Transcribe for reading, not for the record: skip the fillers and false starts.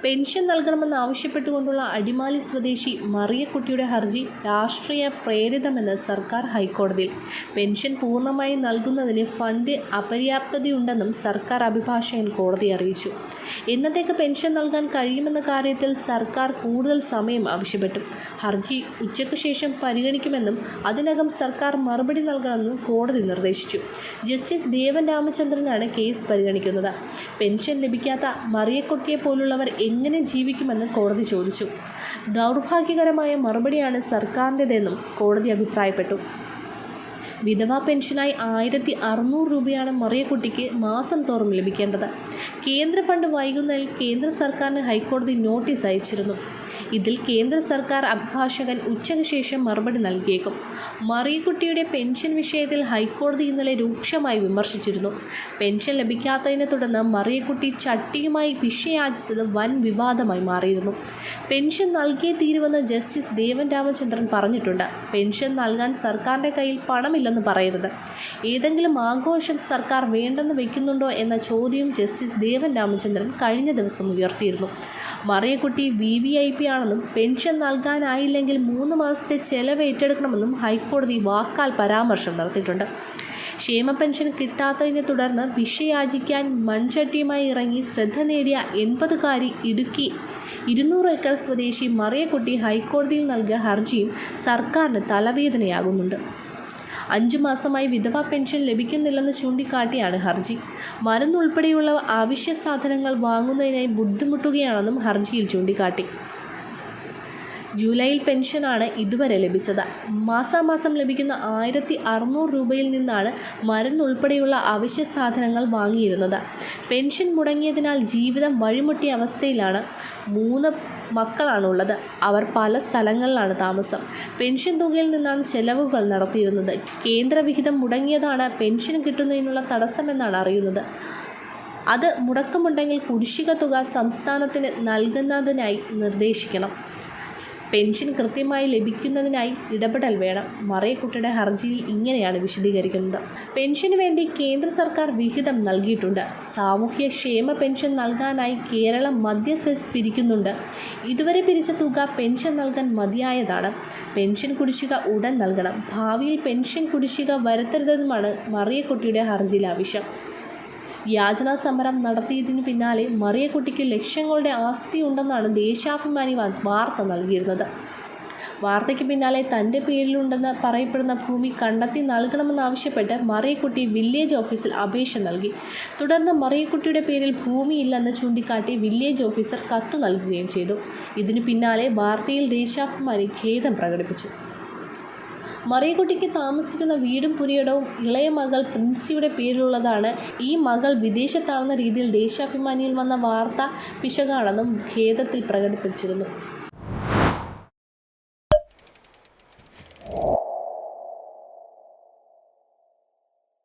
Pension നൽകണമെന്നാവശ്യപ്പെട്ടുകൊണ്ടുള്ള Adimali സ്വദേശി മറിയക്കുട്ടിയുടെ ഹർജി രാഷ്ട്രീയ പ്രേരിതമെന്ന് സർക്കാർ ഹൈക്കോടതിയിൽ. പെൻഷൻ പൂർണ്ണമായി നൽകുന്നതിന് ഫണ്ട് അപര്യാപ്തതയുണ്ടെന്നും സർക്കാർ അഭിഭാഷകൻ കോടതിയെ അറിയിച്ചു. എന്നത്തേക്ക് പെൻഷൻ നൽകാൻ കഴിയുമെന്ന കാര്യത്തിൽ സർക്കാർ കൂടുതൽ സമയം ആവശ്യപ്പെട്ടു. ഹർജി ഉച്ചയ്ക്ക് ശേഷം പരിഗണിക്കുമെന്നും അതിനകം സർക്കാർ മറുപടി നൽകണമെന്നും കോടതി നിർദ്ദേശിച്ചു. ജസ്റ്റിസ് ദേവൻ രാമചന്ദ്രനാണ് കേസ് പരിഗണിക്കുന്നത്. പെൻഷൻ ലഭിക്കാത്ത മറിയക്കുട്ടിയെ പോലുള്ളവർ എങ്ങനെ ജീവിക്കുമെന്ന് കോടതി ചോദിച്ചു. ദൗർഭാഗ്യകരമായ മറുപടിയാണ് സർക്കാരിൻ്റെതെന്നും കോടതി അഭിപ്രായപ്പെട്ടു. വിധവാ പെൻഷനായി 1600 രൂപയാണ് മറിയക്കുട്ടിക്ക് മാസം തോറും ലഭിക്കേണ്ടത്. കേന്ദ്ര ഫണ്ട് വൈകുന്നതിൽ കേന്ദ്ര സർക്കാരിന് ഹൈക്കോടതി നോട്ടീസ് അയച്ചിരുന്നു. ഇതിൽ കേന്ദ്ര സർക്കാർ അഭിഭാഷകൻ ഉച്ചയ്ക്ക് ശേഷം മറുപടി നൽകിയേക്കും. മറിയക്കുട്ടിയുടെ പെൻഷൻ വിഷയത്തിൽ ഹൈക്കോടതി ഇന്നലെ രൂക്ഷമായി വിമർശിച്ചിരുന്നു. പെൻഷൻ ലഭിക്കാത്തതിനെ തുടർന്ന് മറിയക്കുട്ടി ചട്ടിയുമായി ഭിക്ഷയാചിച്ചത് വൻ വിവാദമായി മാറിയിരുന്നു. പെൻഷൻ നൽകിയേ തീരുവെന്ന് ജസ്റ്റിസ് ദേവൻ രാമചന്ദ്രൻ പറഞ്ഞിട്ടുണ്ട്. പെൻഷൻ നൽകാൻ സർക്കാരിൻ്റെ കയ്യിൽ പണമില്ലെന്ന് പറയരുത്. ഏതെങ്കിലും ആഘോഷം സർക്കാർ വേണ്ടെന്ന് വയ്ക്കുന്നുണ്ടോ എന്ന ചോദ്യവും ജസ്റ്റിസ് ദേവൻ രാമചന്ദ്രൻ കഴിഞ്ഞ ദിവസം ഉയർത്തിയിരുന്നു. മറിയക്കുട്ടി VVIP ആണെന്നും പെൻഷൻ നൽകാനായില്ലെങ്കിൽ 3 മാസത്തെ ചെലവ് ഏറ്റെടുക്കണമെന്നും ഹൈക്കോടതി വാക്കാൽ പരാമർശം നടത്തിയിട്ടുണ്ട്. ക്ഷേമ പെൻഷൻ കിട്ടാത്തതിനെ തുടർന്ന് ഭിക്ഷയാചിക്കാൻ മൺചട്ടിയുമായി ഇറങ്ങി ശ്രദ്ധ നേടിയ 80കാരി ഇടുക്കി 200 ഏക്കർ സ്വദേശി മറിയക്കുട്ടി ഹൈക്കോടതിയിൽ നൽകിയ ഹർജിയും സർക്കാരിന് തലവേദനയാകുന്നുണ്ട്. 5 മാസമായി വിധവാ പെൻഷൻ ലഭിക്കുന്നില്ലെന്ന് ചൂണ്ടിക്കാട്ടിയാണ് ഹർജി. മരുന്നുൾപ്പെടെയുള്ള അവശ്യ സാധനങ്ങൾ വാങ്ങുന്നതിനായി ബുദ്ധിമുട്ടുകയാണെന്നും ഹർജിയിൽ ചൂണ്ടിക്കാട്ടി. ജൂലൈയിൽ പെൻഷനാണ് ഇതുവരെ ലഭിച്ചത്. മാസാമാസം ലഭിക്കുന്ന 1600 രൂപയിൽ നിന്നാണ് മരുന്നുൾപ്പെടെയുള്ള അവശ്യ സാധനങ്ങൾ വാങ്ങിയിരുന്നത്. പെൻഷൻ മുടങ്ങിയതിനാൽ ജീവിതം വഴിമുട്ടിയ അവസ്ഥയിലാണ്. 3 മക്കളാണുള്ളത്. അവർ പല സ്ഥലങ്ങളിലാണ് താമസം. പെൻഷൻ തുകയിൽ നിന്നാണ് ചെലവുകൾ നടത്തിയിരുന്നത്. കേന്ദ്രവിഹിതം മുടങ്ങിയതാണ് പെൻഷൻ കിട്ടുന്നതിനുള്ള തടസ്സമെന്നാണ് അറിയുന്നത്. അത് മുടക്കമുണ്ടെങ്കിൽ കുടിശ്ശിക തുക സംസ്ഥാനത്തിന് നൽകുന്നതിനായി നിർദ്ദേശിക്കണം. പെൻഷൻ കൃത്യമായി ലഭിക്കുന്നതിനായി ഇടപെടൽ വേണം. മറിയക്കുട്ടിയുടെ ഹർജിയിൽ ഇങ്ങനെയാണ് വിശദീകരിക്കുന്നത്. പെൻഷന് വേണ്ടി കേന്ദ്ര സർക്കാർ വിഹിതം നൽകിയിട്ടുണ്ട്. സാമൂഹ്യ ക്ഷേമ പെൻഷൻ നൽകാനായി കേരളം മധ്യ സെസ് പിരിക്കുന്നുണ്ട്. ഇതുവരെ പിരിച്ച തുക പെൻഷൻ നൽകാൻ മതിയായതാണ്. പെൻഷൻ കുടിശ്ശിക ഉടൻ നൽകണം. ഭാവിയിൽ പെൻഷൻ കുടിശ്ശിക വരുത്തരുതെന്നുമാണ് മറിയക്കുട്ടിയുടെ ഹർജിയിലെ ആവശ്യം. യാചനാ സമരം നടത്തിയതിനു പിന്നാലെ മറിയക്കുട്ടിക്ക് ലക്ഷങ്ങളുടെ ആസ്തി ഉണ്ടെന്നാണ് ദേശാഭിമാനി വാർത്ത നൽകിയിരുന്നത്. വാർത്തയ്ക്ക് പിന്നാലെ തൻ്റെ പേരിലുണ്ടെന്ന് പറയപ്പെടുന്ന ഭൂമി കണ്ടെത്തി നൽകണമെന്നാവശ്യപ്പെട്ട് മറിയക്കുട്ടി വില്ലേജ് ഓഫീസിൽ അപേക്ഷ നൽകി. തുടർന്ന് മറിയക്കുട്ടിയുടെ പേരിൽ ഭൂമിയില്ലെന്ന് ചൂണ്ടിക്കാട്ടി വില്ലേജ് ഓഫീസർ കത്തു നൽകുകയും ചെയ്തു. ഇതിനു പിന്നാലെ വാർത്തയിൽ ദേശാഭിമാനി ഖേദം പ്രകടിപ്പിച്ചു. മറിയക്കുട്ടിക്ക് താമസിക്കുന്ന വീടും പുരയിടവും ഇളയ മകൾ പ്രിൻസിയുടെ പേരിലുള്ളതാണ്. ഈ മകൾ വിദേശത്താണെന്ന രീതിയിൽ ദേശാഭിമാനിയിൽ വന്ന വാർത്ത പിശകാണെന്നും ഖേദത്തിൽ പ്രകടിപ്പിച്ചിരുന്നു.